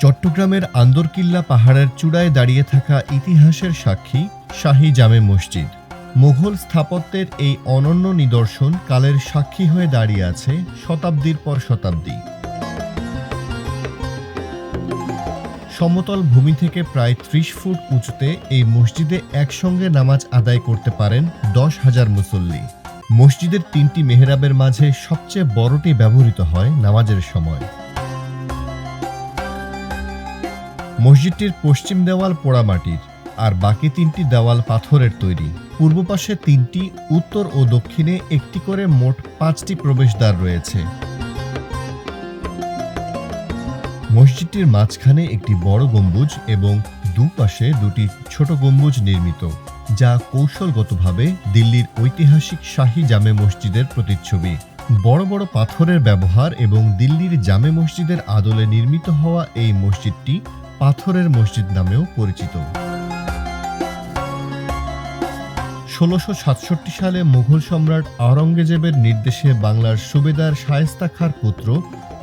চট্টগ্রামের আন্দরকিল্লা পাহাড়ের চূড়ায় দাঁড়িয়ে থাকা ইতিহাসের সাক্ষী শাহী জামে মসজিদ। মুঘল স্থাপত্যের এই অনন্য নিদর্শন কালের সাক্ষী হয়ে দাঁড়িয়ে আছে শতাব্দীর পর শতাব্দী। সমতল ভূমি থেকে প্রায় ৩০ ফুট উঁচুতে এই মসজিদে একসঙ্গে নামাজ আদায় করতে পারেন ১০,০০০ মুসল্লি। মসজিদের ৩টি মেহরাবের মাঝে সবচেয়ে বড়টি ব্যবহৃত হয় নামাজের সময়। মসজিদটির পশ্চিম দেওয়াল পোড়ামাটির, আর বাকি ৩টি দেওয়াল পাথরের তৈরি। পূর্ব পাশে ৩টি, উত্তর ও দক্ষিণে একটি করে মোট ৫টি প্রবেশদ্বার রয়েছে। মসজিদটির মাঝখানে একটি বড় গম্বুজ এবং দুপাশে দুটি ছোট গম্বুজ নির্মিত, যা কৌশলগতভাবে দিল্লির ঐতিহাসিক শাহী জামে মসজিদের প্রতিচ্ছবি। বড় বড় পাথরের ব্যবহার এবং দিল্লির জামে মসজিদের আদলে নির্মিত হওয়া এই মসজিদটি পাথরের মসজিদ নামেও পরিচিত। ১৬৬৭ সালে মুঘল সম্রাট আওরঙ্গজেবের নির্দেশে বাংলার সুবেদার শায়েস্তা খাঁর পুত্র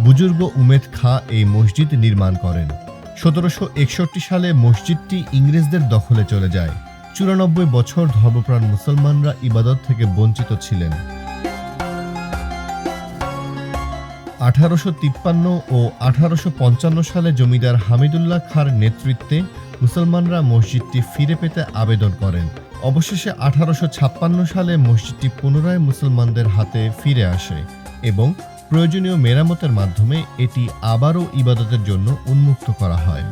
বুজুর্গ উমেদ খাঁ এই মসজিদ নির্মাণ করেন। ১৭৬১ সালে মসজিদটি ইংরেজদের দখলে চলে যায়। ৯৪ বছর ধর্মপ্রাণ মুসলমানরা ইবাদত থেকে বঞ্চিত ছিলেন। ১৮৫৩ ও ১৮৫৫ সালে জমিদার হামিদুল্লাহ খাঁর নেতৃত্বে মুসলমানরা মসজিদটি ফিরে পেতে আবেদন করেন। অবশেষে ১৮৫৬ সালে মসজিদটি পুনরায় মুসলমানদের হাতে ফিরে আসে এবং প্রয়োজনীয় মেরামতের মাধ্যমে এটি আবারও ইবাদতের জন্য উন্মুক্ত করা হয়।